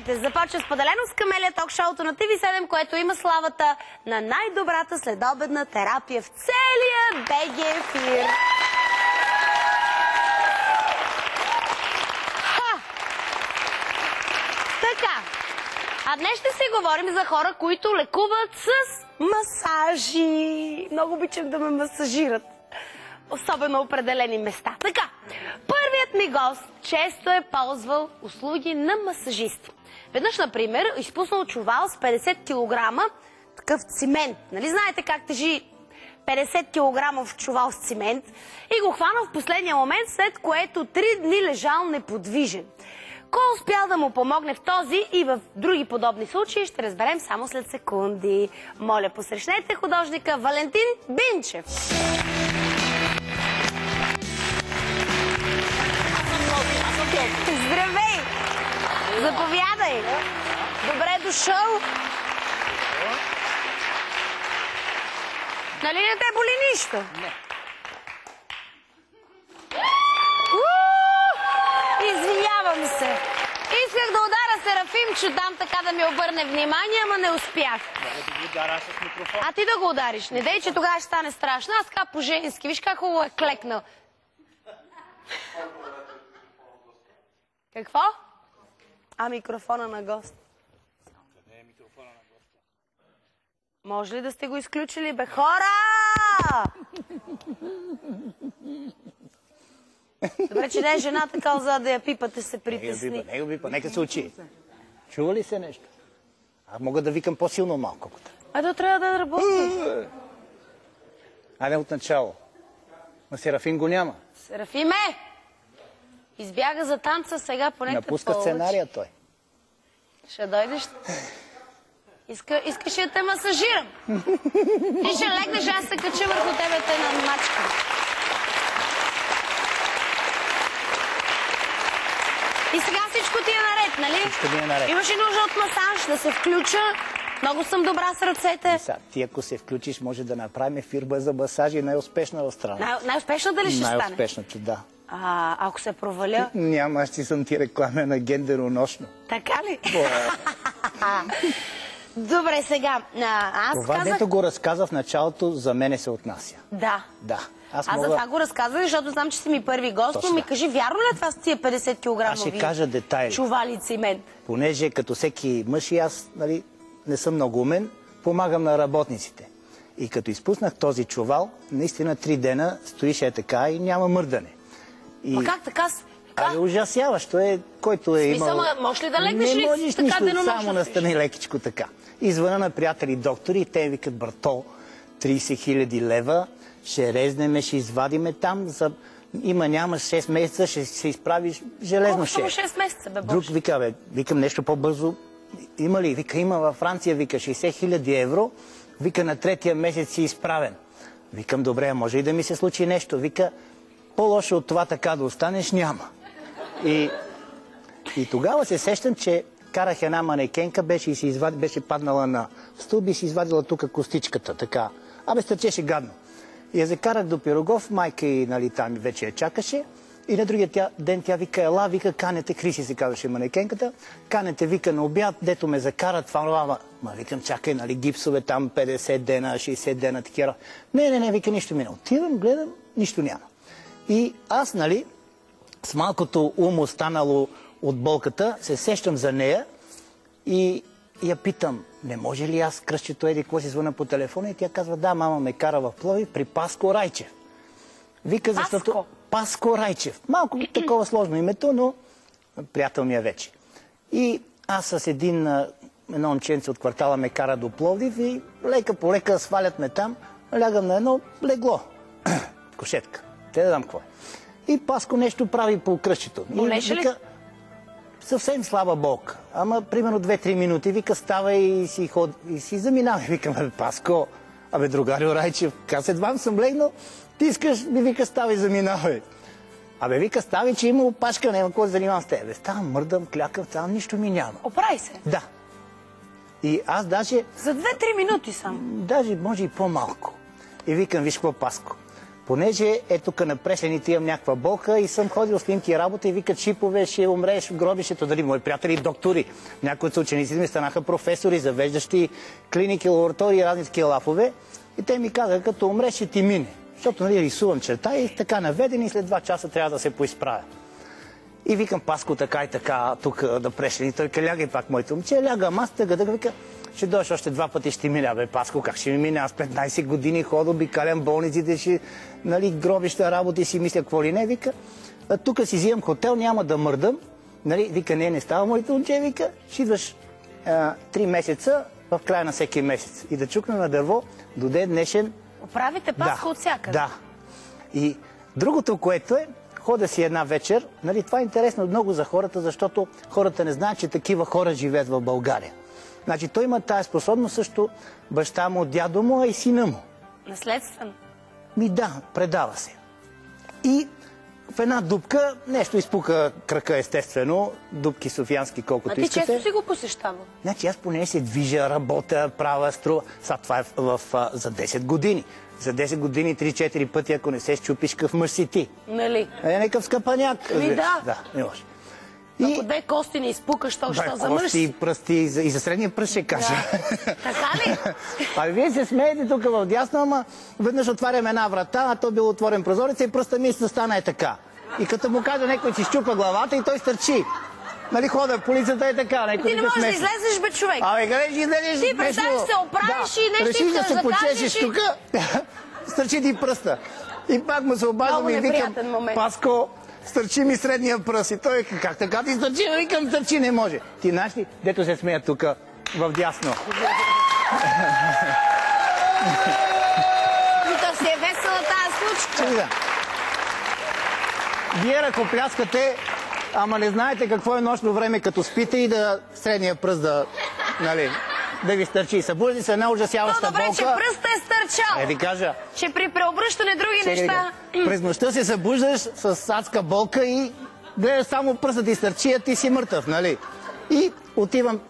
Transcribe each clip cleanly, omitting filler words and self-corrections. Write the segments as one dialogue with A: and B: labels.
A: Здравейте! Започва Споделено с Камелия ток-шоуто на TV7, което има славата на най-добрата следобедна терапия в целия БГ ефир. Така, а днес ще си говорим за хора, които лекуват с масажи. Много обичам да ме масажират. Особено определени места. Така, първият ми гост често е ползвал услуги на масажисти. Веднъж, например, изпуснал чувал с 50 кг такъв цимент. Нали знаете как тежи 50 кг в чувал с цимент? И го хванал в последния момент, след което 3 дни лежал неподвижен. Кой успял да му помогне в този и в други подобни случаи, ще разберем само след секунди. Моля, посрещнете художника Валентин Бинчев. Здравей! Заповядай! Добре дошъл! Нали не те боли нищо?
B: Не.
A: Извинявам се. Исках да ударя Серафимчо там така да ми обърне внимание, ама не успях.
B: Да го удара с микрофон.
A: А ти да го удариш. Не дей, че тогава ще стане страшно. Аз така по-женски. Виж как хубаво е клекнал. Какво? А микрофона на гост.
B: Къде е микрофона на госта?
A: Може ли да сте го изключили, бе? Хора! Добре, че не е жената кълза да я пипате, се притесни.
B: Не го пипа, нека се учи. Чува ли се нещо? Аз мога да викам по-силно малко.
A: Ето трябва да работи.
B: Айде от начало. На Серафим го няма.
A: Серафиме! Избяга за танца сега, поне те
B: напуска сценария той.
A: Ще дойдеш. Искаш да те масажирам. Ти ще легнеш, аз се кача върху тебе, те на мачка. И сега всичко ти е наред, нали?
B: Всичко ти е наред.
A: Имаш ли нужда от масаж, да се включа? Много съм добра с ръцете.
B: Ти ако се включиш, може да направим фирма за масажи най-успешна в страна.
A: Най-успешната ли ще стане?
B: Най-успешната, да.
A: Ако се проваля?
B: Няма, аз ти съм ти рекламен агент денонощно.
A: Така ли? Добре, сега, аз
B: това,
A: казах...
B: дето го разказа в началото, за мене се отнася.
A: Да.
B: Да.
A: Аз за това го разказах, защото знам, че си ми първи гост, но ми кажи, вярно ли е това с тия 50 кг
B: аз ще кажа детайли.
A: Чували цимент?
B: Понеже като всеки мъж и аз, нали, не съм много умен, помагам на работниците. И като изпуснах този чувал, наистина 3 дена стоиш така и няма мърдане.
A: Ма как така?
B: Ужасяващо е, който е имал...
A: Смисъл, можеш ли да легнеш ли?
B: Не можеш
A: така
B: нищо, само настани лекичко така. Извъна на приятели доктори и те викат: Братол, 30 000 лева, ще резнеме, ще извадиме там, няма 6 месеца, ще се изправиш железно ще.
A: Колко само 6 месеца, бе, Боже?
B: Друг вика, викам нещо по-бързо. Има ли? Вика, има във Франция, вика, 60 000 евро, вика, на 3-тия месец си изправен. Викам, добре, може и да ми се случи нещо. Вика, по-лошо от това така да останеш няма. И тогава се сещам, че карах една манекенка, беше паднала на стълб и си извадила тук костичката, така. Стърчеше гадно. И я закарах до Пирогов, майка и, нали, там вече я чакаше. И на другия ден тя вика: ела, вика, канете, Криси се казваше манекенката, канете, вика, на обяд, дето ме закара, това. Ма викам, чакай, нали, гипсове там 50 дена, 60 дена, такива. Не, вика, нищо мина. Отивам, гледам, нищо няма. И аз, нали, с малкото ум останало от болката, се сещам за нея и я питам: не може ли аз кръстчето еди, какво си звъна по телефона? И тя казва: да, мама ме кара в Пловдив при Паско Райчев. Вика, защото... Паско Райчев. Малко такова сложно името, но приятел ми е вече. И аз с едно момченце от квартала ме кара до Пловдив и лека по лека свалят ме там, лягам на едно легло. Кошетка. Те да дам какво. И Паско нещо прави по кръстчето.
A: Болеше ли?
B: Съвсем слаба болка. Ама примерно 2-3 минути. Вика, става и си заминава. Викам: Паско, другарио Райчев, едва съм легнал, ти искаш, ми вика, ставай, заминавай. Вика, ставай, че има опашка, няма какво да занимавам с тебе. Ставам, мърдам, клякам, там нищо ми няма.
A: Оправи се?
B: Да. И аз даже...
A: За 2-3 минути само?
B: Даже може и по-малко. И викам: виж какво, Паско, Понеже тук на прешените имам някаква болка и съм ходил снимки работа и викат шипове, ще умреш в гробището. Дали мои приятели доктори, някои от учениците ми станаха професори, завеждащи клиники, лаборатории, разни такива лафове. И те ми казаха, като умреш ще ти мине. Защото рисувам черта и така наведени, след 2 часа трябва да се поизправя. И викам Паско така и така, тук да прешени. Той лягай пак, моето момче, лягам аз, вика, ще дойдеш още 2 пъти, ще мине. Бе, Паско, как ще ми мине? Аз 15 години хода, обикалям болниците, ще, гробища, работи си, мисля, какво ли не, вика. Тук си взимам хотел, няма да мърдам. Вика, не става, моето момче, вика, ще идваш 3 месеца в края на всеки месец. И да чукна на дърво, до ден днешен.
A: Оправите Пасха от всякъде.
B: Да. И другото, което е, хода си една вечер, това е интересно много за хората, защото хората не знаят, че такива хора живеят в България. Значи той има тая способност също, баща му, дядо му, а и сина му.
A: Наследствено?
B: Да, предава се. И в една дупка нещо изпука крака, естествено, дупки софиянски, колкото искате.
A: А ти често си го посещавал?
B: Значи аз поне се движа, работя, правя, струва. Сега това е за 10 години. За 10 години 3-4 пъти, ако не се щупиш, къв мъж си ти.
A: Нали?
B: Някакъв скъпаняк.
A: Да,
B: не може.
A: Ако 2 кости не изпукаш, то що за мъж?
B: Кости, пръсти, и за средния пръст ще кажа.
A: Така ли?
B: Вие се смеете тук в дясно, ама веднъж отварям една врата, а то бил отворен прозорец и пръста ми се стана така. И като му кажа, някой си щупа главата и той стърчи. Хода, полицията е така.
A: Ти не можеш да излезеш, бе, човек.
B: Къде ще излезеш?
A: Ти представиш се, оправиш и нещо
B: решиш да се почешеш тук, стърчи ти пръста. И пак му се обаждам и викам, Паско, стърчи ми средния пръст. И той, как така ти стърчи? Викам, стърчи, не може. Ти знаеш ли, дето се смея тук, в дясно.
A: И то си е весела тази случка.
B: Вие ръкопляскате, ама не знаете какво е нощно време, като спите и да средния пръст да ви стърчи. Събужда се една ужасяваща болка.
A: Добре, че пръстът е стърчал.
B: Ви кажа.
A: Че при преобръщане други неща.
B: През нощта се събуждаш с адска болка и гледаш само пръстът ти стърчи, а ти си мъртъв, нали? И отивам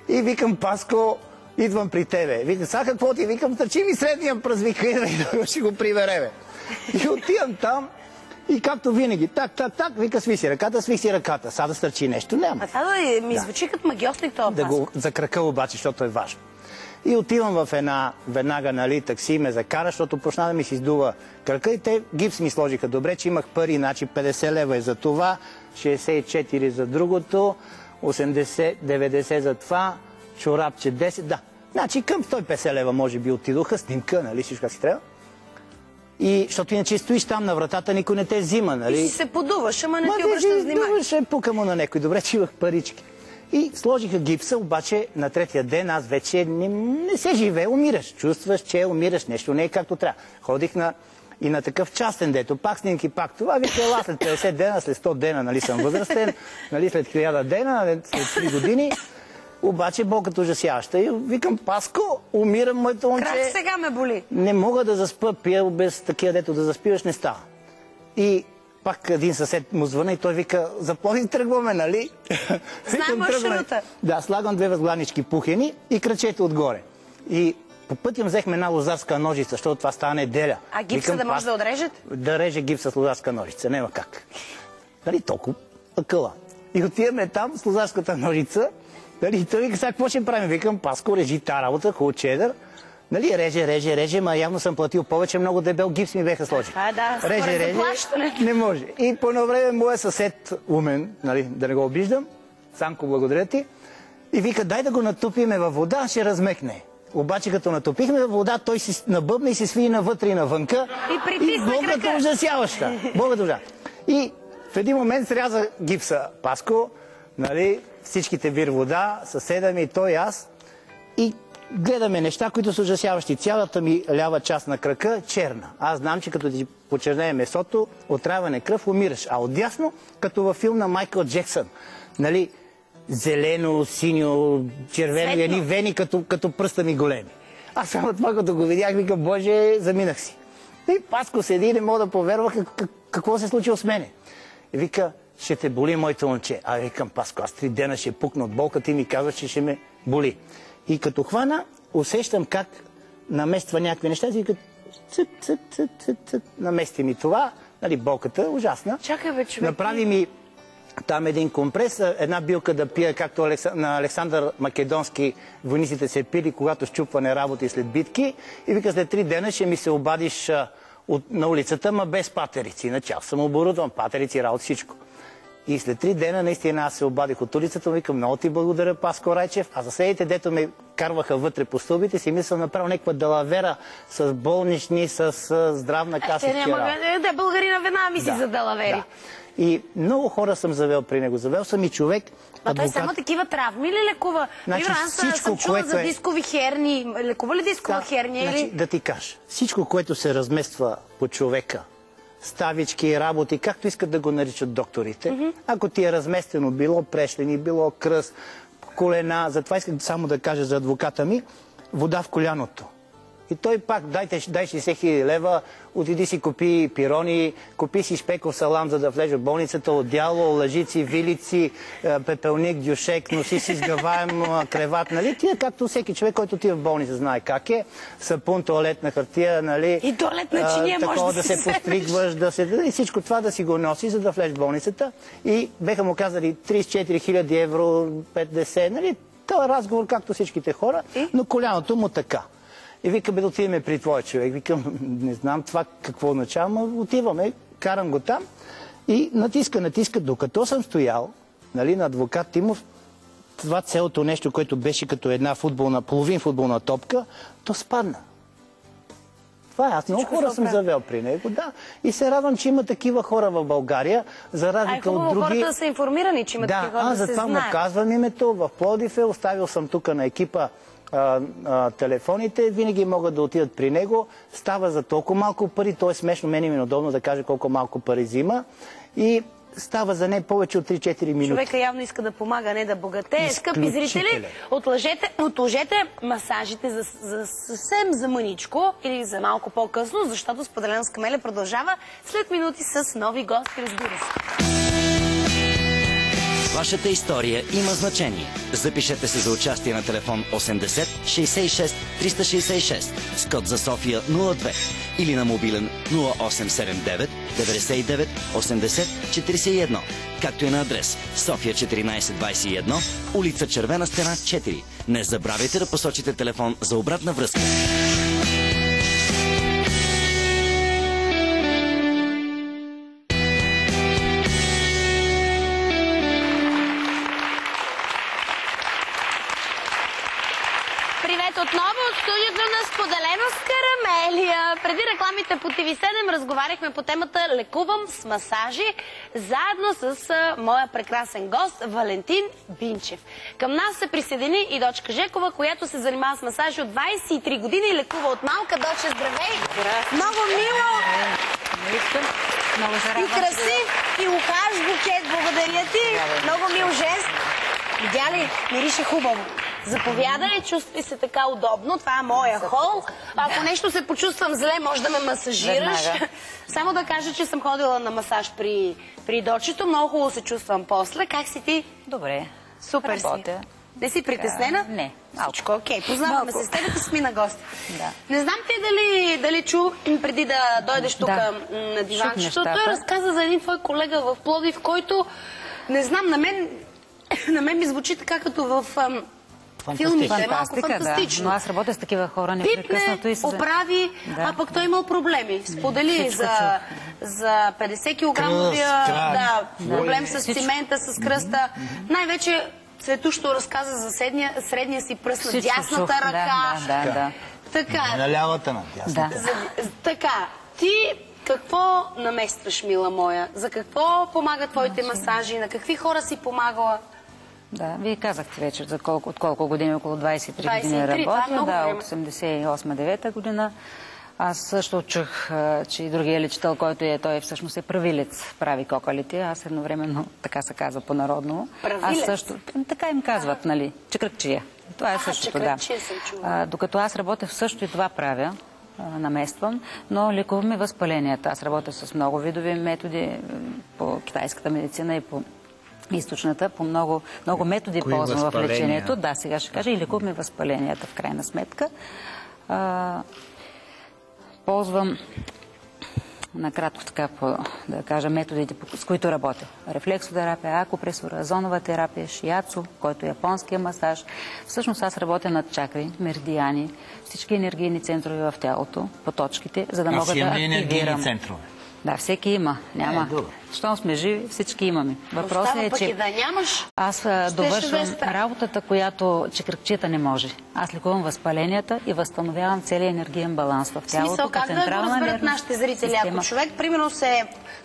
B: и викам, Паско, идвам при тебе. Викам, сега какво ти? Викам, стърчи ми средния пръст, вика, и ще го прибереме. И отивам там. И както винаги, так, вика, свих си ръката, сега да стърчи нещо, няма.
A: А това ми звучи като магиосник това
B: да го за крака обаче, защото е важно. И отивам в веднага, такси ме закара, защото почна да ми се издува крака и те гипс ми сложиха добре, че имах пари, значи 50 лева е за това, 64 за другото, 80, 90 за това, чорапче 10, да. Значи към 150 лева може би отидоха, снимка, всичко как си трябва. И, защото иначе стоиш там на вратата, никой не те взима, нали?
A: И си се подуваш, ама не ти обръщаш внимание.
B: Пука му на някой. Добре, че имах парички. И сложиха гипса, обаче на третия ден аз вече не се живее, умираш. Чувстваш, че умираш, нещо не е както трябва. Ходих и на такъв частен дето, пак снимки, пак това, вика, ела след 50 дена, след 100 дена, съм възрастен, след 1000 дена, след 3 години. Обаче болката ужасяваща. И викам, Паско, умирам, моето момче.
A: Крак сега ме боли.
B: Не мога да заспа, пия без такива, дето да заспиваш, не става. И пак един съсед му звъна и той вика, за Пловдив тръгваме, нали?
A: Знам маршрута.
B: Да, слагам 2 възглавнички пухени и крачете отгоре. И по пътя взехме една лозарска ножица, защото това става неделя.
A: А гипса да може да отрежете?
B: Да реже гипс с лозарска ножица, няма как. Нали, толкова акъла. И отиваме там с лозарската ножица. И той вика, сега какво ще правим? Викам, Паско, режи тази работа, хубаво чедър. Реже, ма явно съм платил повече, много дебел гипс ми беха сложили.
A: Реже,
B: не може. И по едно време моя съсед, умен, да не го обиждам, Санко, благодаря ти, и вика, дай да го натопиме във вода, ще размекне. Обаче като натопихме във вода, той си набъбна и се свии навътре и навънка.
A: И
B: болката ужасяваща. И в един момент сряза гипса Паско, всичките вир вода, съседа ми, той и аз, и гледаме неща, които са ужасяващи. Цялата ми лява част на крака черна. Аз знам, че като ти почернее месото, отравяне кръв, умираш. А отдясно, като във филм на Майкъл Джексън, зелено, синьо, червено, едни вени, като пръста ми големи. Аз само това, като го видях, викам, Боже, заминах си. И Паско седи и не мога да повярва какво се случило с мене. И вика, ще те боли, моето момче. А викам, Паско, аз 3 дена ще пукна от болка, ти ми казваш, че ще ме боли. И като хвана, усещам как намества някакви неща и намести ми това, нали, болката, ужасна.
A: Чакай бе, човек.
B: Направи ми там един компрес, една билка да пия, както на Александър Македонски войниците се пили, когато счупване работи след битки. И вика, след 3 дена ще ми се обадиш на улицата, ма без патерици. Иначе аз съм оборудван, патерици, работа, всичко. И след 3 дена наистина аз се обадих от улицата, викам, много ти благодаря, Паско Райчев. А съседите, дето ме карваха вътре по стълбите, си мисля направо някаква далавера с болнични, с здравна каса.
A: Да, българина веднага мисли за далавери.
B: Да. И много хора съм завел при него. Завел съм и човек,
A: А той само такива травми ли лекува?
B: Значи,
A: аз съм чула за дискови херни. Лекува ли дискова херния?
B: Значи, да ти кажа, всичко, което се размества по човека, ставички, работи, както искат да го наричат докторите, ако ти е разместено, било прешлени, било кръст, колена, затова искам само да кажа за адвоката ми, вода в коляното. И той пак, дай 60 000 лева, отиди си купи пирони, купи си шпеков салам, за да влезе в болницата, одяло, лъжици, вилици, пепелник, дюшек, носи си сгъваем креват, нали? Тия, както всеки човек, който ти в болница знае как е, сапун, туалетна хартия, нали?
A: И туалетна чиния може
B: да се постригваш, и всичко това да си го носи, за да влезе в болницата. И беха му казали 34 000 евро, 50, нали? Това е разговор, както всичките хора, но коляното му така. И викам, да отиваме при твой човек. Викам, не знам това какво означава, но отиваме, карам го там и натиска. Докато съм стоял, нали, на адвокат Тимов, това цялото нещо, което беше като една половин футболна топка, то спадна. Това е. Аз много хора съм завел при него, да. И се радвам, че има такива хора в България, за разлика от други.
A: Хората са информирани, че има такива хора, да се знаят.
B: затова му казвам името. В Пловдив оставил съм тук на екипа телефоните, винаги могат да отидат при него. Става за толкова малко пари, то е смешно, мен ми е удобно да кажа колко малко пари взима. И става за не повече от 3-4 минути.
A: Човека явно иска да помага, не да богатее. Скъпи зрители, отложете масажите за съвсем за мъничко или за малко по-късно, защото Споделено с Камелия продължава след минути с нови гости, разбира се.
C: Вашата история има значение. Запишете се за участие на телефон 80 66 366 с код за София 02 или на мобилен 0879 99 80 41, както и на адрес София 1421, улица Червена стена 4. Не забравяйте да посочите телефон за обратна връзка.
A: Отново от студиото на Споделено с Карамелия. Преди рекламите по TV7 разговаряхме по темата "Лекувам с масажи" заедно с моя прекрасен гост Валентин Бинчев. Към нас се присъедини и дочка Жекова, която се занимава с масажи от 23 години и лекува от малка. Доче, здравей! Много мило! И красив, и ухаж букет. Благодаря ти! Много мил жест. Видя ли? Мирише хубаво. Заповядай, чувствай се така удобно. Това е моя хол. Ако нещо се почувствам зле, може да ме масажираш. Само да кажа, че съм ходила на масаж при дочето. Много хубаво се чувствам после. Как си ти?
D: Добре.
A: Супер си. Не си притеснена?
D: Не.
A: Всичко окей. Познаваме се с теб, като сме на гости.
D: Да.
A: Не знам ти дали чу преди да дойдеш тук на диванчето. Той разказа за един твой колега в Пловдив, който, не знам, на мен ми звучи така като в филмите, малко фантастично.
D: Да. Но аз работя с такива хора непрекъснато и се...
A: оправи, а пък той имал проблеми. Сподели за 50 килограмовия проблем с цимента, с кръста. Най-вече Цветущо разказа за средния си пръст на дясната ръка.
D: Да.
A: Така.
B: На лявата на дясната.
A: Така. Ти какво наместваш, мила моя? За какво помагат твоите масажи? На какви хора си помагала?
D: Да, вие казахте вече от колко години, около 23 години работя. Да, от 88-9 година. Аз също чух, че и другия лечител, който той всъщност е правилец, прави кокалите. Аз едновременно, така се казва по-народно.
A: Правилец?
D: Аз също, така им казват, нали, чекръкчия. Това е същото, да. Докато аз работя, също и това правя. Намествам, но лекуваме възпаленията. Аз работя с много видови методи по китайската медицина и по източната, по много методи ползвам в лечението. Да, сега ще кажа, и лекуваме възпаленията в крайна сметка. ползвам накратко така, да кажа, методите, с които работя. Рефлексотерапия, акупресура, зонова терапия, шиацу, който е японския масаж. Всъщност аз работя над чакри, меридиани, всички енергийни центрове в тялото, по точките, за да мога да активирам.
B: Центрове?
D: Да, всеки има. Няма. Щом сме живи, всички имаме. Въпросът е, че
A: да нямаш,
D: аз довършвам работата, която чекръкчета не може. Аз лекувам възпаленията и възстановявам целият енергиен баланс в тялото.
A: Смисъл, как да го разберат нашите зрители? Ако човек, примерно,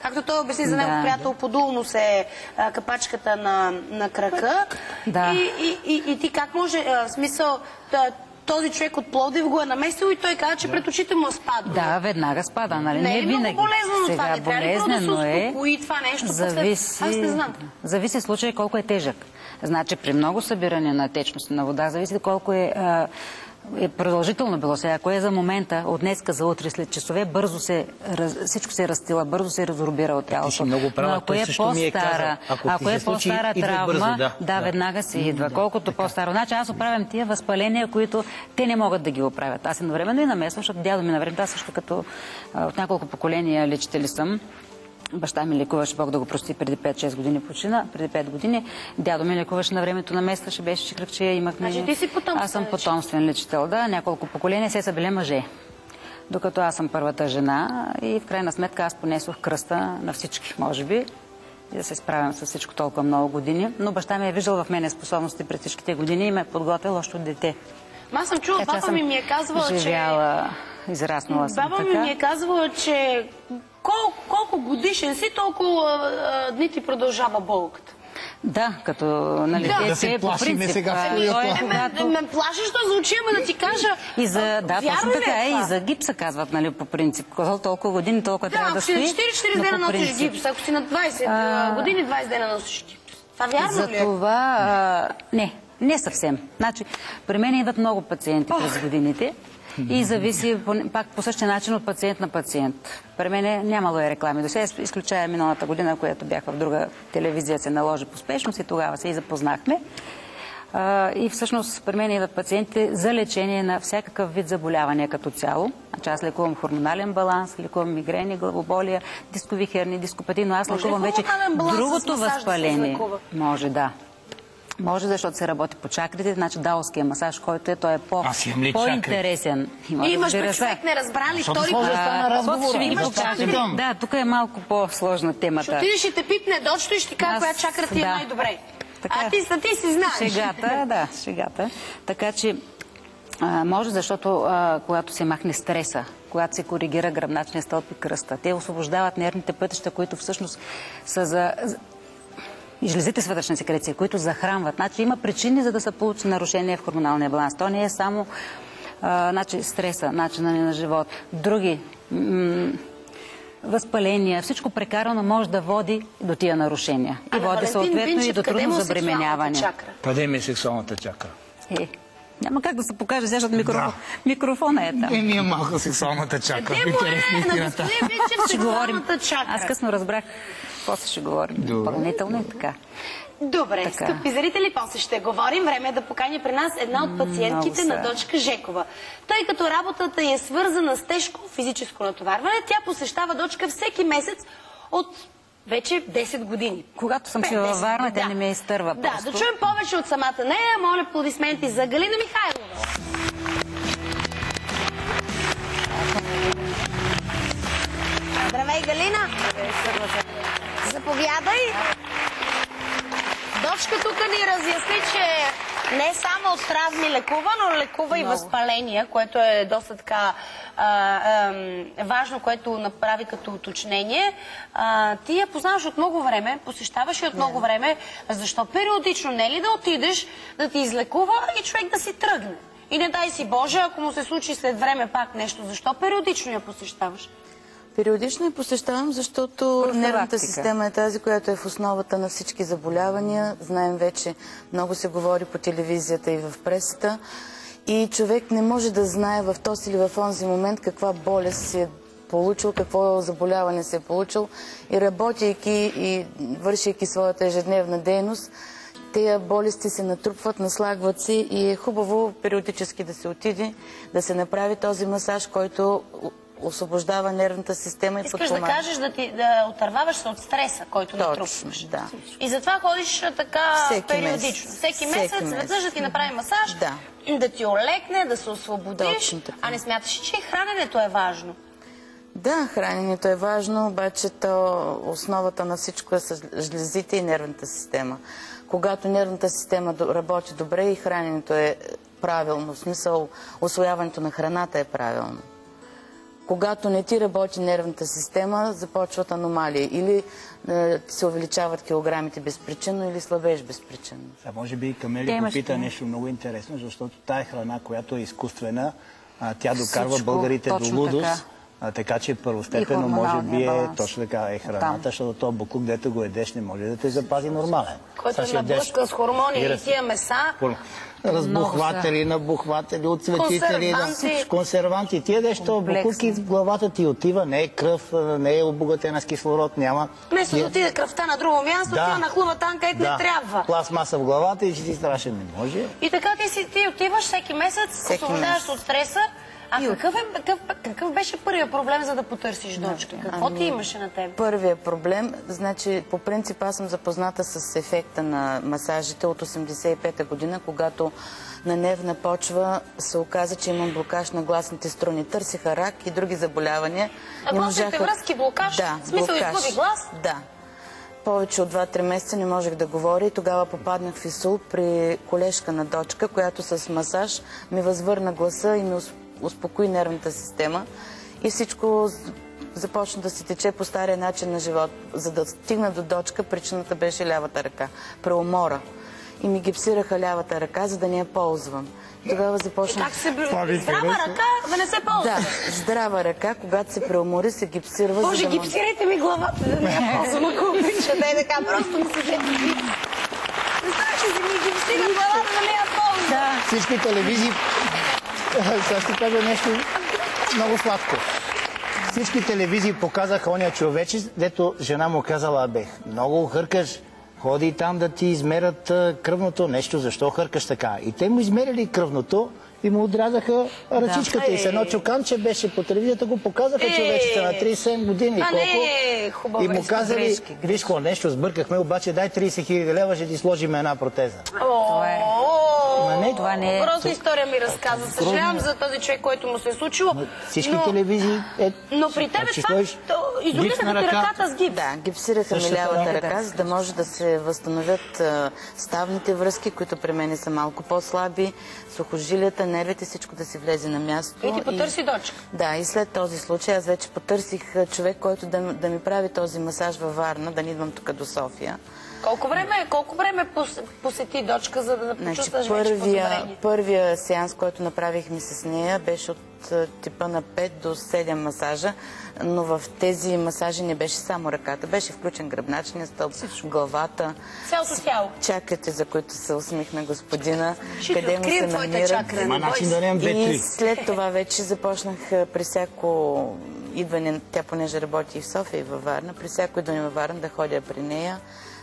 A: както той обясни за него приятел, подулно се капачката на крака, и ти как може, в смисъл, този човек от Пловдив го е наместил и той каза, че пред очите му спада.
D: Да, веднага спада, нали?
A: Не е много болезнено това, не трябва ли да се успокои това нещо?
D: Зависи,
A: аз не знам.
D: Зависи случай колко е тежък. Значи при много събиране на течност на вода, зависи колко е продължително било сега. Ако е за момента, от днеска за утре, след часове, бързо всичко се разтила, бързо се резорбира от тялото.
B: Ти си много права,
D: ако е по-стара, ако е по-стара травма, веднага се идва. Колкото по-старо. Значи аз оправям тия възпаления, които те не могат да ги оправят. Аз едновременно и намесвам, защото дядо ми навремето, аз също като от няколко поколения лечители съм. Баща ми лекуваше, Бог да го прости, преди 5-6 години почина. Преди 5 години дядо ми лекуваше на времето, наместваше, беше чекръкчия, имахме...
A: Ти си потомствен.
D: Аз съм потомствен лечител, да. Няколко поколения, все са били мъже. Докато аз съм първата жена и в крайна сметка аз понесох кръста на всички, може би, и да се справям с всичко толкова много години. Но баща ми е виждал в мене способности през всичките години и ме е подготвил още от дете.
A: Аз съм чула, баба ми е казвала, че...
D: Живяла, израснала съм така.
A: Баба ми е казвала, че колко годишен си, толкова дни ти продължава болката.
D: Да, като нали,
B: да се плашиме сега в
A: когато... Ме плашиш да звучи, ама да ти кажа...
D: Да, точно така е. И за гипса казват, нали, по принцип. Толкова години, толкова трябва да стои.
A: Да, ако си на 40 дена носиш гипс, ако си на 20 години, 20 дена носиш гипс. Това вярно ли е?
D: За това... Не съвсем. Значи, при мен идват много пациенти през годините. И зависи пак по същия начин от пациент на пациент. При мен нямало е реклами. До сега изключая миналата година, която бях в друга телевизия, се наложи по спешност и тогава се и запознахме. И всъщност при мен идват пациентите за лечение на всякакъв вид заболявания като цяло. Значи аз лекувам хормонален баланс, лекувам мигрени, главоболия, дискови херни, дископатии, но аз лекувам вече другото възпаление. Може, да. Може, защото се работи по чакрите, значи даоския масаж, който той е по-интересен.
A: Имаш пък човек не разбрали втори път.
D: Да, тук е малко по-сложна темата.
A: Ще отидеш и те пипне дочето и ще ти кажа коя чакра ти е най-добре. А ти си знаеш.
D: Шегата. Така че може, защото когато се махне стреса, когато се коригира гръбначния стълб и кръста, те освобождават нервните пътища, които всъщност са за... и жлезите с вътрешна секреция, които захранват. Значи има причини, за да се получи нарушение в хормоналния баланс. То не е само стреса, начина на живот. Други възпаления, всичко прекарано може да води до тия нарушения. И води съответно и до трудно забременяване.
B: Къде ми е сексуалната чакра?
D: Няма как да се покаже, защото микрофона е там.
B: Ми е малко сексуалната чакра.
D: Ще говорим. Аз късно разбрах. После ще говорим. Допълнително и така.
A: Добре, скъпи зрители, после ще говорим. Време е да покани при нас една от пациентките на дочка Жекова. Тъй като работата е свързана с тежко физическо натоварване, тя посещава дочка всеки месец от вече 10 години.
D: Когато съм си във Варна, тя не ме изтърва просто.
A: Да, да чуем повече от самата нея. Моля, аплодисменти за Галина Михайлова. Здравей, Галина! Заповядай! Дочка тук ни разясни, че не само от травми лекува, но лекува и възпаления, което е доста така важно, което направи като уточнение. Ти я познаваш от много време, посещаваш и от много време. Защо периодично не ли да отидеш, да ти излекува и човек да си тръгне? И не дай си Боже, ако му се случи след време пак нещо, защо периодично я посещаваш?
E: Периодично я посещавам, защото нервната система е тази, която е в основата на всички заболявания. Знаем вече, много се говори по телевизията и в пресата. И човек не може да знае в този или в онзи момент каква болест си е получил, какво заболяване се е получил. И работейки и вършейки своята ежедневна дейност, тези болести се натрупват, наслагват се и е хубаво периодически да се отиде, да се направи този масаж, който освобождава нервната система и
A: подпомага. Искаш да кажеш да отърваваш се от стреса, който натрупваш.
E: Да.
A: И затова ходиш така периодично. Всеки месец веднъж да ти направи масаж, да ти олекне, да се освободиш. А не смяташ, че храненето е важно?
E: Да, храненето е важно, обаче основата на всичко са жлезите и нервната система. Когато нервната система работи добре и храненето е правилно, в смисъл усвояването на храната е правилно. Когато не ти работи нервната система, започват аномалии. Или се увеличават килограмите безпричинно, или слабееш безпричинно.
B: Може би Камели попита нещо много интересно, защото тая храна, която е изкуствена, тя докарва българите до лудост. Така че първостепенно може би е точно така е храната, защото този буклук, дето го едеш, не може да те запази нормален.
A: Който е наблъскан с хормони и тия меса.
B: Разбухватели, набухватели, отцветители, консерванти. Тия нещо буклук и в главата ти отива, не е кръв, не е обогатена с кислород, няма.
A: Вместо да отиде кръвта на друго място, отива на хлуба там, където не трябва.
B: Пластмаса в главата и ще ти страшен не може.
A: И така ти отиваш всеки месец, освобождаваш от стреса. А какъв беше първият проблем, за да потърсиш дочка? Какво ти имаше на теб?
E: Първият проблем, значи по принцип аз съм запозната с ефекта на масажите от 85-та година, когато на нервна почва се оказа, че имам блокаж на гласните струни. Търсиха рак и други заболявания.
A: А гласните връзки, блокаж?
E: Да,
A: в смисъл изгуби глас?
E: Да. Повече от 2-3 месеца не можех да говоря и тогава попаднах в ИСУЛ при колежка на дочка, която с масаж ми възвърна гласа и ми успокои нервната система и всичко започна да си тече по стария начин на живот. За да стигна до дочка, причината беше лявата ръка, преумора. И ми гипсираха лявата ръка, за да не я ползвам. Тогава започнах...
A: Как се... Здрава ръка, да не се ползва?
E: Да, здрава ръка, когато се преумори, се гипсирва...
A: Боже, гипсирайте ми главата, да не я ползвам, ако обичате. Е така, просто му се взете гипс. Представя, че си ми гипсира главата, да не я ползвам.
B: Всички телевизии... Сега ще кажа нещо много сладко. Всички телевизии показаха ония човече, дето жена му казала, много хъркаш, ходи там да ти измерят кръвното нещо, защо хъркаш така. И те му измерили кръвното и му отрязаха ръчичката. И с едно чуканче беше по телевизията, го показаха човечета на 37 години. И му казали, виж нещо, сбъркахме, обаче дай 30 000 лева, ще ти сложим една протеза.
A: Това не е... Просто история ми разказва. Съжалявам за този човек, който му се е случило.
B: Всички телевизии...
A: Но при тебе това изолираха ти ръката с гипс.
E: Да, гипсираха ми лявата ръка, за да може да се възстановят ставните връзки, които при мен са малко по-слаби, сухожилията, нервите, всичко да си влезе на място.
A: И ти потърси дочка.
E: Да, и след този случай аз вече потърсих човек, който да ми прави този масаж във Варна, да не идвам тук до София.
A: Колко време посети дочка, за да почувстваш вече подобрение?
E: Първия сеанс, който направихме с нея, беше от типа на 5 до 7 масажа, но в тези масажи не беше само ръката, беше включен гръбначния стълб, главата.
A: Цялото тяло.
E: Чакрате, за които се усмихна господина, къде му се
B: намира.
E: И след това вече започнах при всяко идване, тя понеже работи и в София и във Варна, при всяко идване във Варна да ходя при нея,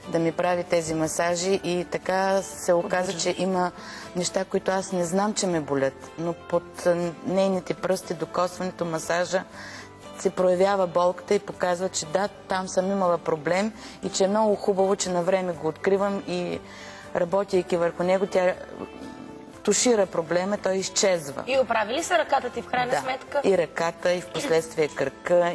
E: да ми прави тези масажи и така се оказа, че има неща, които аз не знам, че ме болят, но под нейните пръсти, докосването, масажа се проявява болката и показва, че да, там съм имала проблем и че е много хубаво, че на време го откривам и работейки върху него, тя тушира проблема, той изчезва.
A: И оправи ли се ръката ти в крайна сметка?
E: И ръката, и в последствие кръка.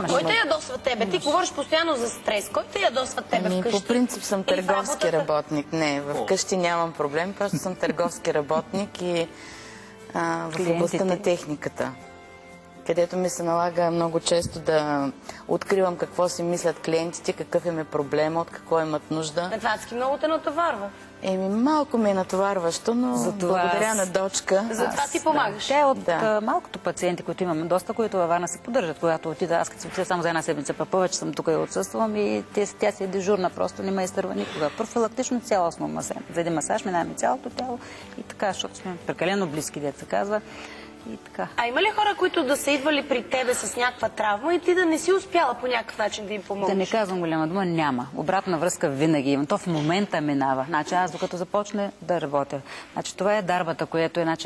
A: Кой те ядосва тебе? Ти говориш постоянно за стрес. Кой те ядосва тебе вкъщи?
E: По принцип съм търговски работник. Не, вкъщи нямам проблем, просто съм търговски работник и в областта на техниката, където ми се налага много често да откривам какво си мислят клиентите, какъв им е проблема, от какво имат нужда.
A: Това адски много те натоварва.
E: Малко ми е натоварващо, но благодаря на дочка.
A: Затова ти помагаш.
D: Тя е от малкото пациенти, които имам доста, които във Варна се поддържат. Когато отида, аз като се отида само за една седмица, повече съм тук и отсъствам и тя си е дежурна, просто не ме изтърва никога. Профилактично цялостно за един масаж минаваме цялото тяло и така, защото сме прекалено близки, дето се казва. и така.
A: А има ли хора, които да са идвали при тебе с някаква травма и ти да не си успяла по някакъв начин да им помогнеш?
D: Да не казвам голяма дума, няма. Обратна връзка винаги има. То в момента минава. Значи аз докато започне да работя. Значи това е дарбата, която е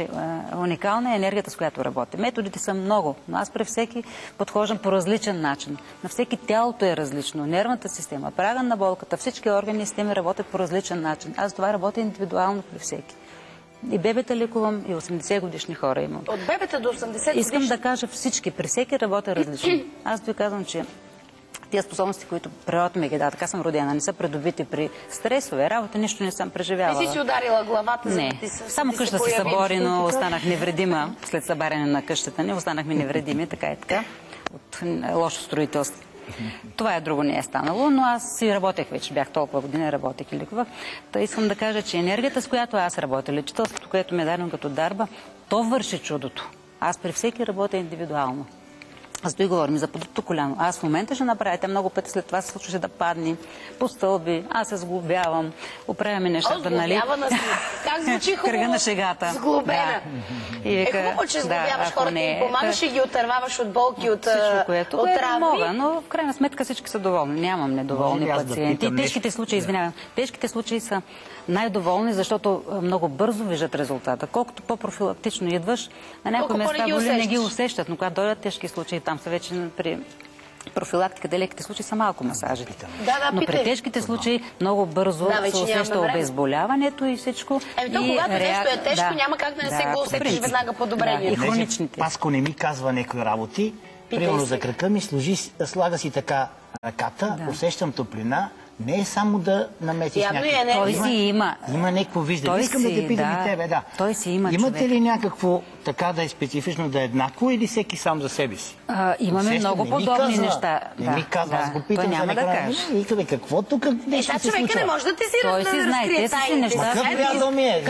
D: уникална енергията, с която работя. Методите са много, но аз при всеки подхождам по различен начин. На всеки тялото е различно. Нервната система, прага на болката, всички органи и системи работят по различен начин. Аз това работя индивидуално при всеки. И бебета лекувам, и 80 годишни хора имам.
A: От бебета до 80 годишни?
D: Искам да кажа всички, при всеки работя различно. Аз ви казвам, че тия способности, които природата ми ги дава, така съм родена, не са придобити при стресове, работа, нищо не съм преживявала.
A: Не си ударила главата, за да ти се
D: само къща се събори, но останах невредима. След събаряне на къщата ни, останахме невредими, така и така, от лошо строителство. Това е друго не е станало, но аз си работех вече, бях толкова години, работех и лекувах. Та искам да кажа, че енергията, с която аз работя, лечителството, което ми е дадено като дарба, то върши чудото. Аз при всеки работя индивидуално. Аз той говорим за подругто коляно. Аз в момента ще направя, те много пъти след това се случваше да падни по стълби, аз се сглобявам, оправяме нещата, нали?
A: Как звучи хубаво?
D: Кръга на шегата.
A: Сглобена.
D: Да.
A: Хубаво, че сглобяваш хората и помагаш и ги отърваваш от болки, от травми.
D: Мога, но в крайна сметка всички са доволни. Нямам недоволни пациенти. Тежките случаи, извинявам, тежките случаи са най-доволни, защото много бързо виждат резултата. Колкото по-профилактично идваш, на някои места не ги усещат, но когато дойдат тежки случаи, там са вече при профилактиката, леките случаи са малко масажите. Но при тежките случаи много бързо се усеща обезболяването и всичко.
A: Когато нещо е тежко, няма как да не се го усетиш веднага подобрение.
D: И хроничните.
B: Паско не ми казва някои работи. Примерно за крака ми слага си така ръката, усещам топлина. Не е само да наметиш някакво.
D: Той си има.
B: Има някакво виждане. Искам да те питам и тебе, да.
D: Той си има.
B: Имате ли някакво така да е специфично, да е еднакво или всеки сам за себе си?
D: Имаме много подобни неща.
B: Не ми казва, аз го питам за някаква. Викаме, какво тук нещо се случва?
A: Не може да ти си разкрие тайните.
B: Какъв приятел ми е?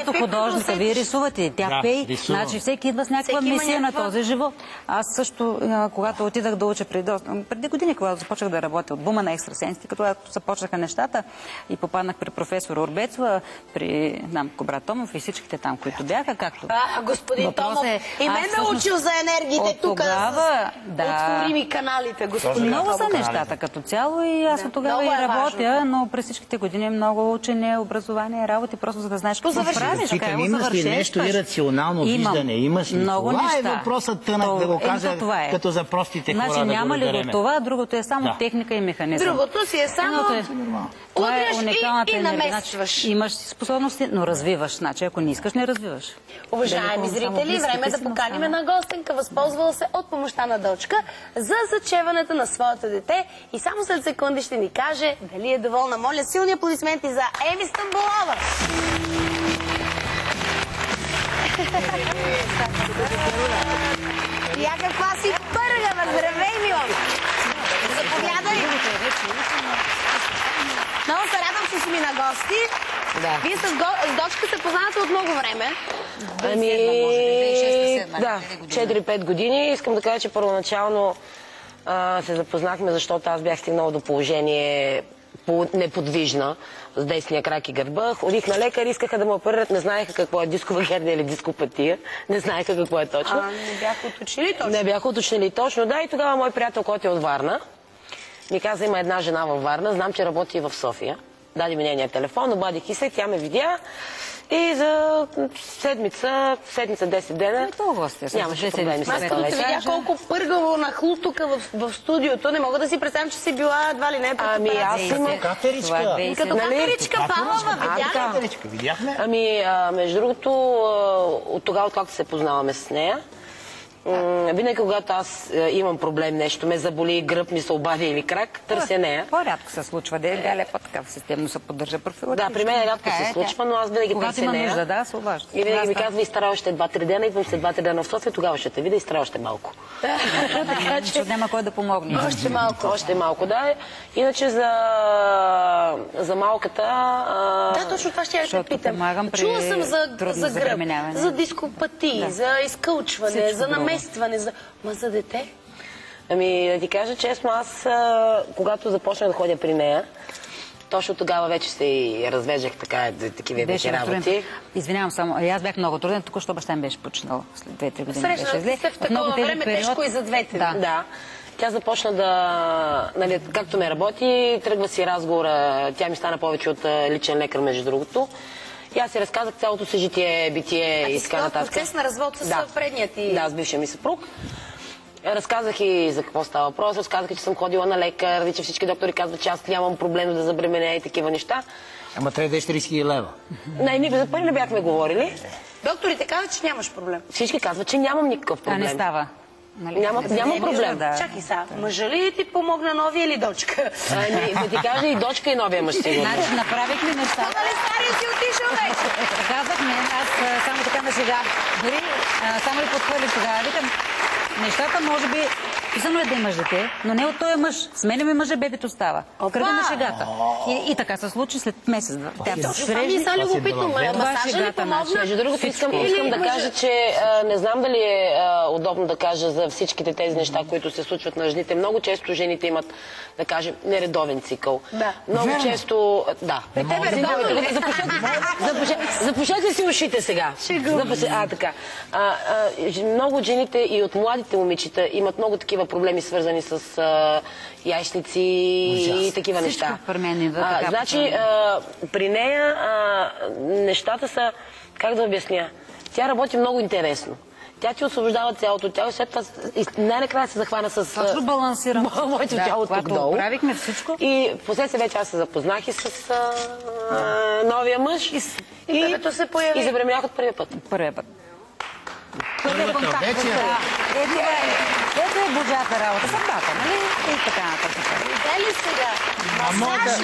D: Ето художника, вие рисувате, тя пей, значи всеки идва с някаква мисия на този живот. Аз също, когато отидах да уча преди години, когато започнах да работя от бума на екстрасенсите, като започнаха нещата и попаднах при професор Орбецова, при Кобра Томов и всичките там, които бяха, както...
A: Господин Томов, и мен ме учил за енергиите тук. Отвори ми каналите, господин Томов.
D: Много са нещата като цяло и аз от тогава и работя, но през всичките години много учене, образование, работи, просто за да знаеш какво правиш.
B: Имаш ли нещо и рационално виждане? Имаш ли? Това е въпросът тънък, да го кажа, като за простите хора.
D: Значи няма ли го това, другото е само техника и механизъм.
A: Другото си е само удряш и наместваш.
D: Имаш способности, но развиваш. Значи, ако не искаш, не развиваш.
A: Уважаеми зрители, време е да поканим една гостенка, възползвала се от помощта на Дочка за зачеването на своето дете и само след секунди ще ни каже дали е доволна. Моля, силни аплодисменти за Еми Стамболова! Я каква си пъргава! Здравей, мила! Заповядай! Много се радвам, че си ми на гости. Вие с Дочка се познавате от много време.
F: Да, 4-5 години. Искам да кажа, че първоначално се запознахме, защото аз бях стигнала до положение неподвижна, с десния крак и гърба. Ходих на лекар, искаха да ме оперират, не знаеха какво е дискова херния или дископатия. Не знаеха какво е точно.
A: Не бяха уточнили точно?
F: Не бяха уточнили точно, да. И тогава мой приятел, който е от Варна, ми каза, има една жена във Варна, знам, че работи и в София. Даде ми нейния телефон, обадих и се, тя ме видя. И за седмица 10 дена нямаше проблеми с
A: това. Аз като те видя колко пъргаво нахлу тук в студиото, не мога да си представям, че си била едва ли не по
F: аз имам
B: катеричка.
A: Като катеричка, Павлова,
B: видяхме.
F: Между другото, от тогава, откакто се познаваме с нея, винаги, когато аз имам проблем, нещо ме заболи, гръб ми се обади или крак, търся нея.
D: По-рядко се случва, Галя по-така системно се поддържа профилактично.
F: Да, при мен рядко се случва, но аз винаги търся нея.
D: Когато има нужда, се обажда.
F: И винаги ми казва, изтара още 2-3 дена, идвам след 2-3 дена в София, тогава ще те видя, изтара още малко.
D: Защото няма кой да помогне.
F: Още малко, да. Иначе за малката...
A: Да, точно това ще я те питам. Чула съм за гръб, за дископатии, за изкълчване, за наместване, ма за дете?
F: Да ти кажа честно, аз когато започнах да ходя при нея, Точно тогава вече се и развеждах такива вече работи.
D: Извинявам само, аз бях много труден, току-що баща ми беше починал след 2-3 години.
A: Срещнахте се в такова време, тежко и за двете.
F: Да. Тя започна да, както ме работи, тръгва си разговора, тя ми стана повече от личен лекар, между другото. И аз си разказах цялото си житие, битие и така нататък.
A: Процес на развод с предният ти...
F: Да, с бившия ми съпруг. Разказах и за какво става въпрос, разказах, че съм ходила на лекар и че всички доктори казват, че аз нямам проблем да забременея и такива неща.
B: Ама трябва да еш 30 000 лева.
F: Не, за пари не бяхме говорили.
A: Докторите казват, че нямаш проблем.
F: Всички казват, че нямам никакъв проблем.
D: А не става.
F: Няма проблем.
A: Чакай сега, мъжа ли ти помогна новия или дочка?
F: Да ти кажа и дочка и новия мъж сигурно.
D: Значи направихме неща.
A: Дали стария си отишъл вече?
D: Казахме, аз само така на сега. Дори само ли подхвърлих тогава. Викам, нещата може би... Писано е да имаш дете, но не от този мъж. Сменяме мъжа, бебето става. Кръга на шегата. И така се случи след месец.
A: Това ми е са любопитно. Масажа ли помогна?
F: Между другото, искам да кажа, че не знам дали е удобно да кажа за всичките тези неща, които се случват на жените. Много често жените имат, да кажем, нередовен цикъл. Много често... Да. Запушете си ушите сега. Така. Много от жените и от младите момичета имат много такива проблеми, свързани с яйчници и такива неща. Значи, при нея нещата са, как да обясня, тя работи много интересно. Тя ти освобождава цялото тяло и след това най-накрая се захвана с моето тяло тук-долу.
D: Правихме всичко.
F: И последствие вече аз се запознах и с новия мъж и забременях от първия път.
D: Първият контакт. Ето е божата работа. Съдбата, нали? И така нататък.
A: Дали сега? Масаж.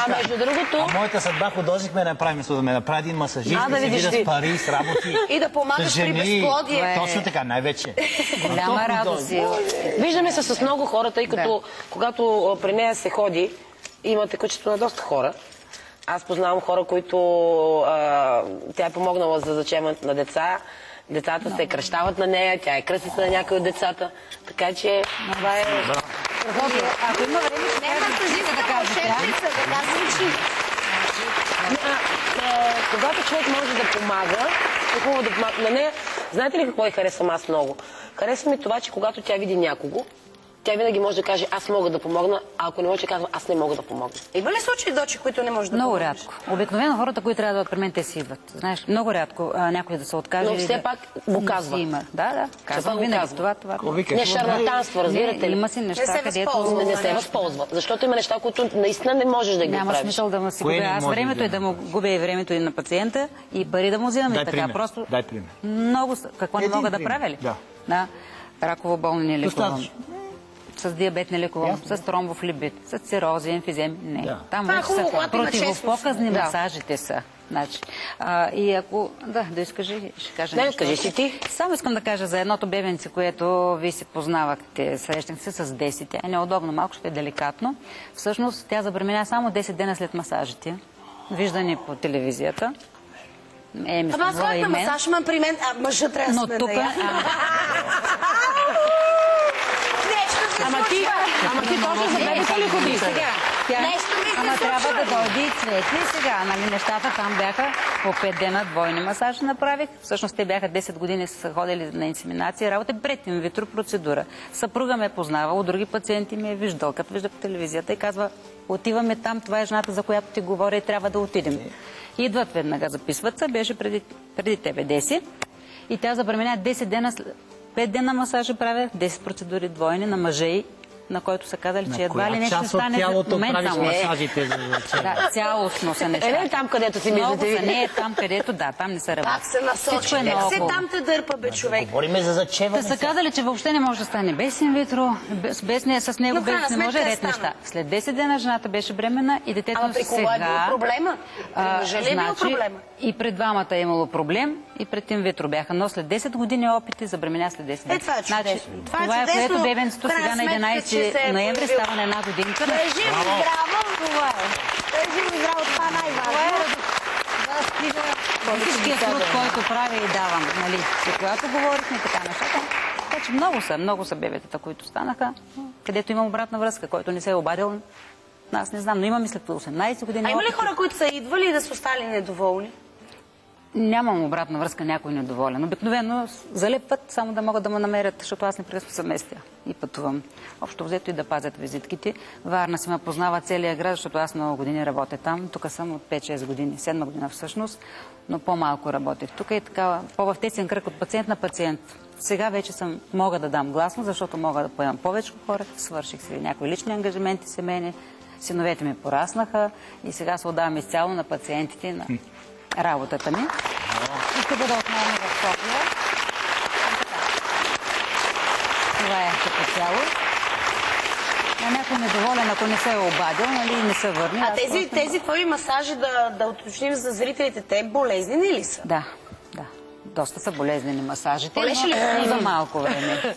F: А между другото...
B: А моята съдба художник ме направи, да ме направи един масажист, да се видя с пари, с работи.
A: И да помагаш при безплодие.
B: Точно така, най-вече.
D: Голяма радост.
F: Виждаме се с много хора, тъй като когато при нея се ходи, има текучество на доста хора. Аз познавам хора, които тя е помогнала за зачемането на деца. Децата се кръщават на нея, тя е кръстица на някои от децата. Така че това е...
D: Ако има време, ще да кажа.
F: Когато човек може да помага, е хубаво да помага на нея. Знаете ли какво харесвам аз много? Харесва ми това, че когато тя види някого, тя винаги може да каже, аз мога да помогна, а ако не може да казва, аз не мога да помогна.
A: Има ли случаи, Дочи, които не може да
D: много
A: помогнеш?
D: рядко. Обикновено хората, които трябва да бъдат при мен, те си идват. Знаеш, много рядко някой да се откаже.
F: Но все пак го казва.
D: Да, казвам винаги това.
F: Не шарлатанство, разбирате ли?
D: Има си неща, където
F: не се възползва. Защото има неща, които наистина не можеш да ги направиш.
D: Няма смисъл да му си губя аз времето и да му губя и времето и на пациента и пари да му взимам и така. Просто много... Какво не мога да правя ли? Да. Раково болни не лекувам. С диабет не лекувам, с тромбов либид, с цирози, емфизем. Не. Там вече са противопоказни масажите са. Значи, и ако... Да изкажи, ще кажа нещо.
F: Кажи си ти.
D: Само искам да кажа за едното бебенце, което вие си познавахте. Срещнах се с 10. Тя е неудобно, малко ще е деликатно. Всъщност, тя забременя само 10 дена след масажите. Виждани по телевизията.
A: Ама аз как на масаж, при мен... мъжът трябва да сме да я.
F: Ама ти точно за бебето ли ходи сега?
D: Ама трябва да дойде и Цвети сега. Нали, нещата там бяха по 5 дена двойни масажи направих. Всъщност те бяха 10 години са ходили на инсеминация. Работа пред инвитро процедура. Съпруга ме познава, от други пациенти ми е виждал. Като вижда по телевизията и казва, отиваме там, това е жената, за която ти говоря и трябва да отидем. Идват веднага, записват се, беше преди тебе 10. И тя забременя 10 дена 5 дена масажа правя, 10 процедури двойни на мъже, на който са казали, че едва ли нещо стане
B: за момент само.
D: Да, цялостно са неща.
F: Не е там, където си мислите.
D: Не е там, където, там не са работи.
A: Как се насочи? Как се там те дърпа, бе, човек?
B: Говориме за зачеване.
D: Те са казали, че въобще не може да стане без инвитро, с него без не може ред неща. След 10 дена жената беше бременна и детето сега...
A: Ама при кога е бил проблема? При мъжа ли е бил проблема?
D: И пред двамата е имало проблем, и пред инвитро бяха, но след 10 години опити забременя след 10 дена.
A: Това е чудесно.
D: Това е което бебенцето сега на 11 ноември става на една годинка.
A: Да е живо здраво, това е. Да е живо здраво, това е най-важно.
D: Всичкият труд, който правя и давам, нали? И когато говорихме така нещата, така че много са бебетата, които станаха, където имам обратна връзка, който не се е обадил, нас, не знам, но имаме след 18 години.
A: А има ли хора, които са идвали и да са остали недоволни?
D: Нямам обратна връзка, някой недоволен. Обикновено залепват, само да могат да му намерят, защото аз непрекъснато съм местя и пътувам. Общо взето и да пазят визитките. Варна си ме познава целия град, защото аз много години работя там. Тук съм от 5-6 години, 7 година всъщност, но по-малко работех тук и така по-в тесен кръг от пациент на пациент. Сега вече мога да дам гласно, защото мога да поемам повече хора. Свърших си някои лични ангажименти семейни. Синовете ми пораснаха и сега се отдавам изцяло на пациентите, на работата ми. Ще бъда отново в София. Това е като цяло. На някой недоволен, ако не се е обадил, нали, не се върне.
A: А тези твои масажи, да уточним за зрителите, те болезнени ли са?
D: Да. Доста са болезнени масажите,
A: Болеше ли?
D: но за малко време.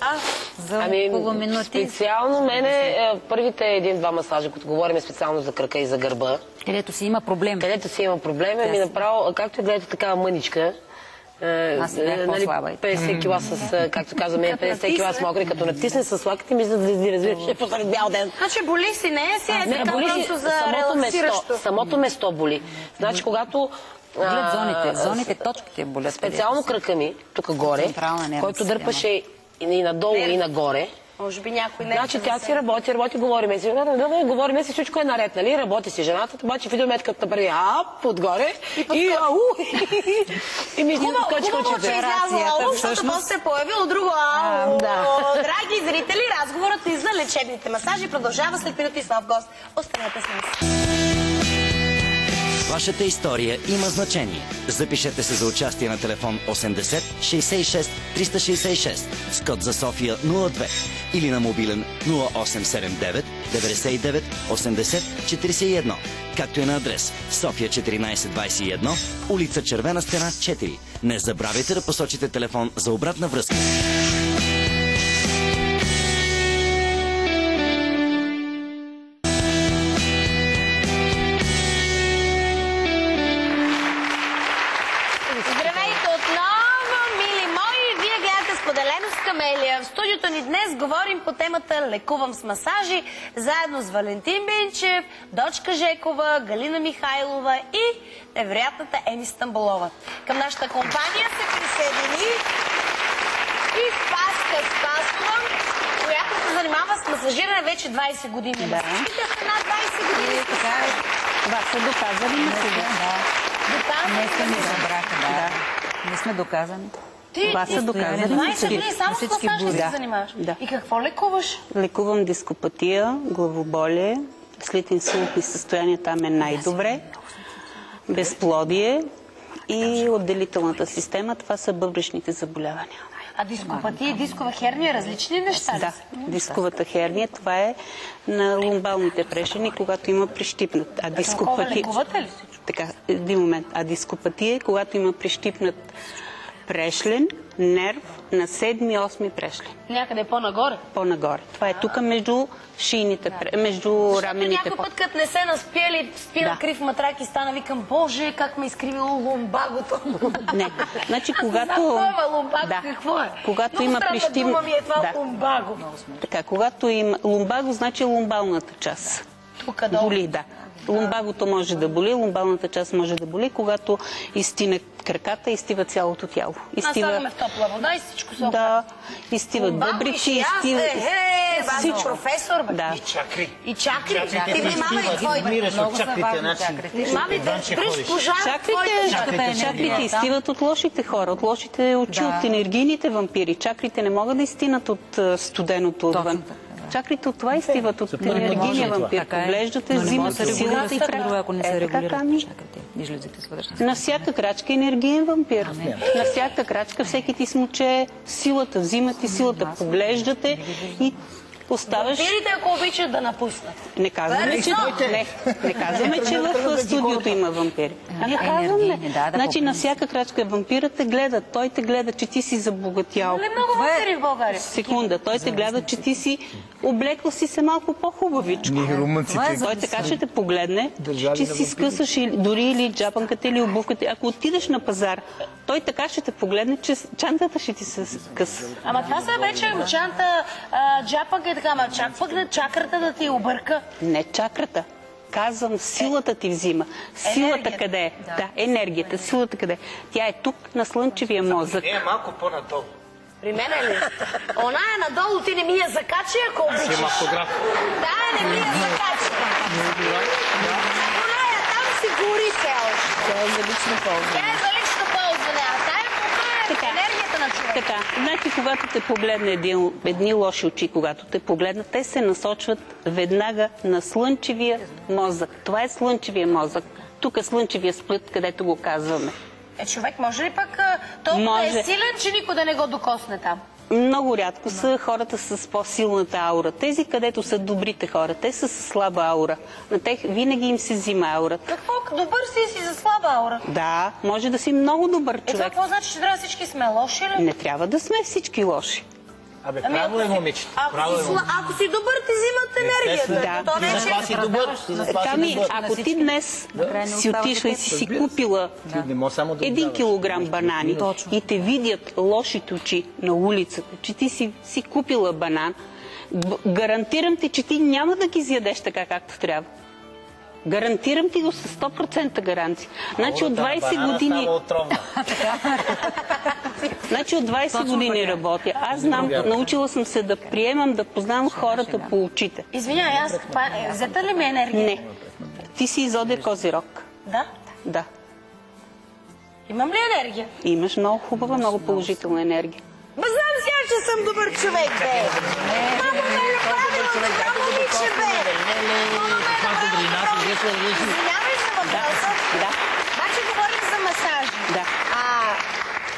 D: За около минути.
F: Специално мене първите 1-2 масажа, които говорим специално за кръка и за гърба.
D: Където си има проблем.
F: Където си има проблем, ми направо, както гледате такава мъничка.
D: Аз си бях по-слаба.
F: 50 кила с, както казваме, 50 кила с мокри, като натисне с лаките ми, за да ги разбираш посред бял ден.
A: Значи боли си, не е си просто за релаксиращо.
F: Самото место боли. Значи когато
D: зоните, точките болят.
F: специално кръка ми, тук горе, който дърпаше и надолу, и нагоре.
A: Може би някой не.
F: Значи тя си работи, говориме си, всичко е наред, нали? Работи си жената, обаче видеометката прави отгоре и ми излиза скочка от
A: операцията. Защото после се е появило друго Драги зрители, разговорът ни за лечебните масажи продължава след минути с нов гост. Останете с нас.
C: Вашата история има значение. Запишете се за участие на телефон 80 66 366 с код за София 02 или на мобилен 0879 99 80 41, както и на адрес София 1421, улица Червена стена 4. Не забравяйте да посочите телефон за обратна връзка.
A: В студиото ни днес говорим по темата "Лекувам с масажи", заедно с Валентин Бинчев, Дочка Жекова, Галина Михайлова и невероятната Еми Стамболова. Към нашата компания се присъедини и Спаска Спасова, която се занимава с масажиране вече 20 години. Всичките са над 20 години.
G: Това са доказани масажи.
D: Не сме доказани.
G: Това са доказани.
A: 12 години само с масажи се занимаваш. И какво лекуваш?
G: Лекувам дископатия, главоболие, след инсултни състояния там е най-добре, безплодие и отделителната система. Това са бъбречните заболявания.
A: А дископатия и дискова херния различни неща ли?
G: Да, дисковата херния, това е на лумбалните прешени, когато има прищипнат. А дископатия...
A: Лекувате ли всичко?
G: Така, един момент. А дископатия е когато има прищипнат прешлен, нерв на 7-8 прешлен.
A: Някъде по-нагоре?
G: По-нагоре. Това е тук между шийните, между рамените.
A: Някой път, като не се наспяли, спина крив матрак и стана, викам, Боже, как ме изкривило лумбагото.
G: Не, значи когато...
A: Лумбаго какво е?
G: Когато има прищипнат...
A: Дума ми е това лумбаго.
G: Така, когато има... Лумбаго значи лумбалната част.
A: Тук долу.
G: Боли, да. Лумбагото може да боли, лумбалната част може да боли, когато изстине краката, изстива цялото тяло.
A: Слагаме в топла вода и всичко се оправя.
G: Да, изстиват бъбрици, изстиват...
A: Всичко. Професор, бе.
G: Да.
A: И чакри. Ти внимавай твоите.
B: Много са важни чакрите.
A: Внимавай, спреш пожар.
G: Чакрите изстиват от лошите хора, от лошите очи, от енергийните вампири. Чакрите не могат да изстинат от студеното отвън. Чакрите от това изстиват от енергийния вампир. Поглеждате, взимате силата и
D: ако не се регулират чакрите.
G: На всяка крачка енергиен вампир. На всяка крачка всеки ти смуче силата, взимате силата, поглеждате и оставаш...
A: Вампирите, ако обичат да напуснат.
G: Не казваме, че в студиото има вампири. Не казваме. Значи на всяка крачка вампирът те гледа. Той те гледа, че ти си забогатял.
A: Не много вампири в България.
G: Секунда. Той те гледа, че ти си облекла си се малко по-хубавичко. Той така ще те погледне, че си скъсаш дори или джапанката, или обувката. Ако отидеш на пазар, той така ще те погледне, че чантата ще ти се скъса.
A: Ама това са вече чанта, джапанка и така, ама чакрата да ти обърка.
G: Не чакрата. Казвам, силата ти взима. Силата къде е? Да, енергията, силата къде е? Тя е тук на слънчевия мозък.
B: Е, малко по-надолу.
A: При мен ли? Она е надолу, ти не ми я закачи, ако обичаш.
B: Има автограф.
A: Да, не ми я закачи. Она е там си гори все още.
E: Тя е за лично ползване.
A: Тя е за лично ползване, а тая е енергията на човека.
G: Така, значи когато те погледне едни лоши очи, когато те погледнат, те се насочват веднага на слънчевия мозък. Това е слънчевия мозък. Тук е слънчевия сплът, където го казваме.
A: Човек може ли пък толкова е силен, че никой да не го докосне там?
G: Много рядко са хората с по-силната аура. Тези, където са добрите хора, те са с слаба аура. На тях винаги им се взима аурата.
A: Какво? Добър си за слаба аура?
G: Да, може да си много добър човек.
A: Това какво значи, че трябва всички сме лоши ли?
G: Не трябва да сме всички лоши.
B: Абе, право е, момичето.
A: Ако си добър, ти взимат енергията.
G: Да.
B: Затова си добър.
G: Ако ти днес си отишла и си купила 1 килограм банани и те видят лошите очи на улицата, че ти си купила банан, гарантирам ти, че ти няма да ги изядеш така, както трябва. Гарантирам ти го с 100% гаранция. Значи от 20 години... Значи от 20 години работя. Аз знам, научила съм се да приемам, да познавам хората по очите.
A: Извинявай, аз взета ли ми енергия?
G: Не. Ти си изодия Козирог.
A: Да?
G: Да.
A: Имам ли енергия?
G: Имаш много хубава, много положителна енергия.
A: Знам сега, че съм добър човек, бе. Мамо ме е направила, това момиче, бе. Извинявай за въпроса.
G: Да.
A: Значи говорим за масажи.
G: Да.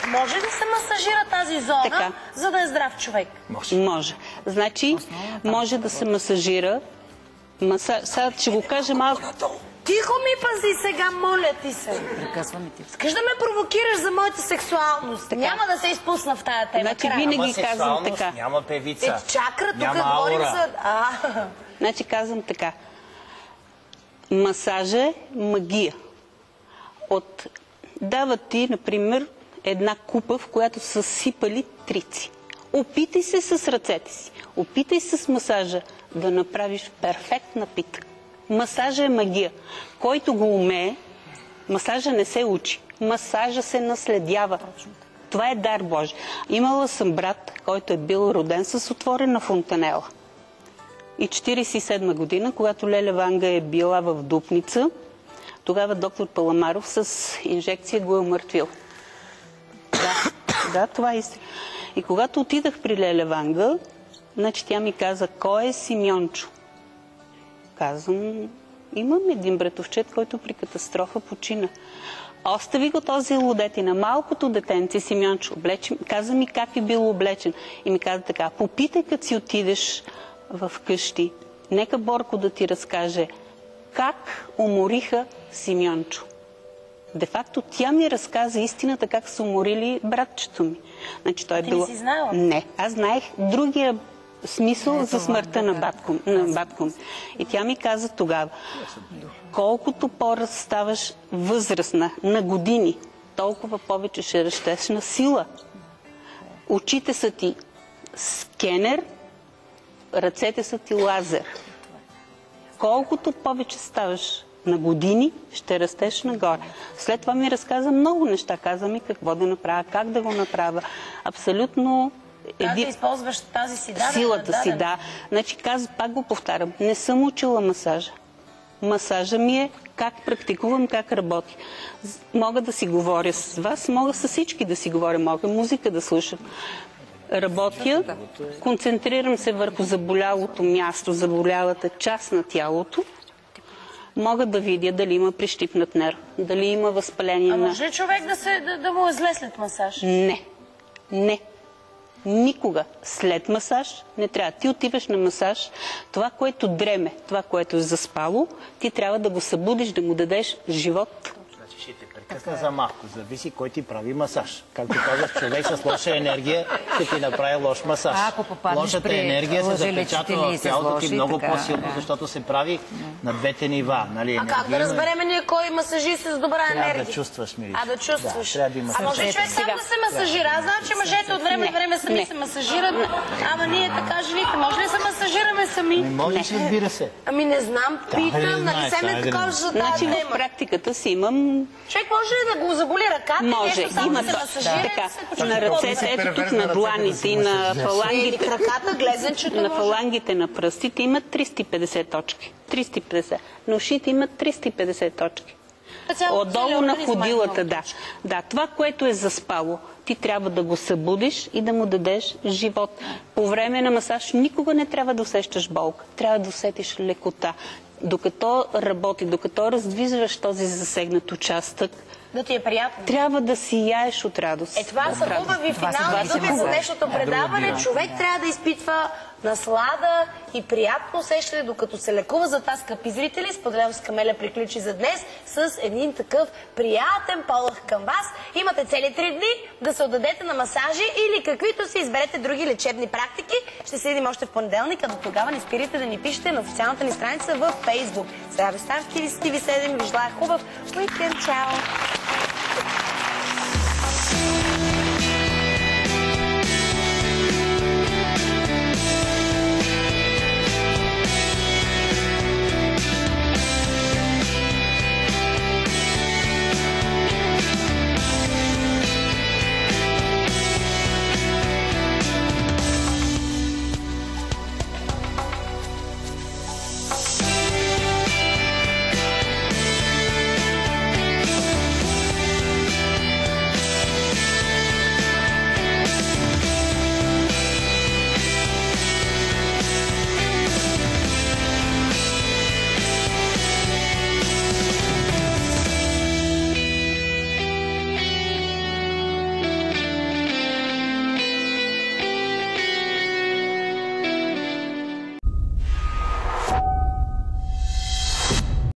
A: Може да се масажира тази зона, за да е здрав човек?
G: Може. Значи, може да се масажира. Сега ще го кажа малко.
A: Тихо ми пази сега, моля ти се.
E: Прекъсваме ти.
A: Искаш да ме провокираш за моята сексуалност. Няма да се изпусна в тая тема.
G: Значи винаги казвам така.
B: Няма певица.
A: Чакра, тук говорим за...
G: Значи казвам така. Масажа е магия. Дават ти, например, една купа, в която са сипали трици. Опитай се с ръцете си. Опитай с масажа да направиш перфектна пита. Масажа е магия. Който го умее, масажа не се учи. Масажа се наследява. Това е дар Божи. Имала съм брат, който е бил роден с отворена фонтанела. И 1947 година, когато Леля Ванга е била в Дупница, тогава доктор Паламаров с инжекция го е умъртвил. Да, това е истина. И когато отидах при Леля Ванга, значи тя ми каза, кой е Симеончо? Казвам, имам един братовчет, който при катастрофа почина. Остави го този лудетина, малкото детенце Симеончо, каза ми как е бил облечен. И ми каза така, попитай като си отидеш в къщи, нека Борко да ти разкаже как умориха Симеончо. Де-факто тя ми разказа истината как са уморили братчето ми. Значи той е било...
A: Ти не си знала?
G: Не, аз знаех другия смисъл за смъртта на батко ми. И тя ми каза тогава, колкото по-ставаш възрастна на години, толкова повече ще растеш на сила. Очите са ти скенер, ръцете са ти лазер. Колкото повече ставаш на години, ще растеш нагоре. След това ми разказа много неща. Каза ми какво да направя, как да го направя. Абсолютно...
A: Как да използваш тази си дадена?
G: Силата си, да. Значи, пак го повтарям, не съм учила масажа. Масажа ми е как практикувам, как работи. Мога да си говоря с вас, мога с всички да си говоря, мога музика да слушам. Работя, концентрирам се върху заболялото място, заболялата част на тялото. Мога да видя дали има прищипнат нерв, дали има възпаление на...
A: може ли човек да му е зле след масаж?
G: Не. Никога след масаж не трябва. Ти отиваш на масаж, това, което дреме, това, което е заспало, ти трябва да го събудиш, да му дадеш живот.
B: Значи ще те прекъсна за малко. Зависи кой ти прави масаж. Както казах, човек с лоша енергия ще ти направи лош масаж. Лошата енергия се запечатва в тялото ти много по-силно, защото се прави на двете нива.
A: А как да разберем ние кой масажи с добра енергия?
B: Трябва да чувстваш, Миричка.
A: Да чувстваш.
B: Трябва да има.
A: А може човек сам да се масажира? Аз знам, че мъжете от време нямаме време сами се масажират. Ама ние така жените, може ли се масажираме сами?
B: Не можеш, разбира се.
A: Ами не знам, питам, нали се ме такова за тази
G: Значи
A: тема.
G: в практиката си имам...
A: Човек може ли да го заболи ръката?
G: Може, има така. На ръцете, ето тук на дланите и на фалангите.
A: Краката, глезенчето.
G: На фалангите на пръстите имат 350 точки. 350. На ушите имат 350 точки. Отдолу на ходилата, да. Да, това, което е заспало, ти трябва да го събудиш и да му дадеш живот. По време на масаж никога не трябва да усещаш болка. Трябва да усетиш лекота. Докато работи, докато раздвижваш този засегнат участък,
A: да ти е приятно.
G: Трябва да сияеш от радост.
A: Това са хубави финални думи за днешното предаване. Човек трябва да изпитва наслада и приятно усещане, докато се лекува. За това, скъпи зрители, споделям с Камеля приключи за днес с един такъв приятен полъх към вас. Имате цели 3 дни да се отдадете на масажи или каквито си изберете други лечебни практики. Ще се видим още в понеделник, а до тогава не спирайте да ни пишете на официалната ни страница във Facebook. Здраве старски, ви 7 и ви желая хубав уикенд. Чао!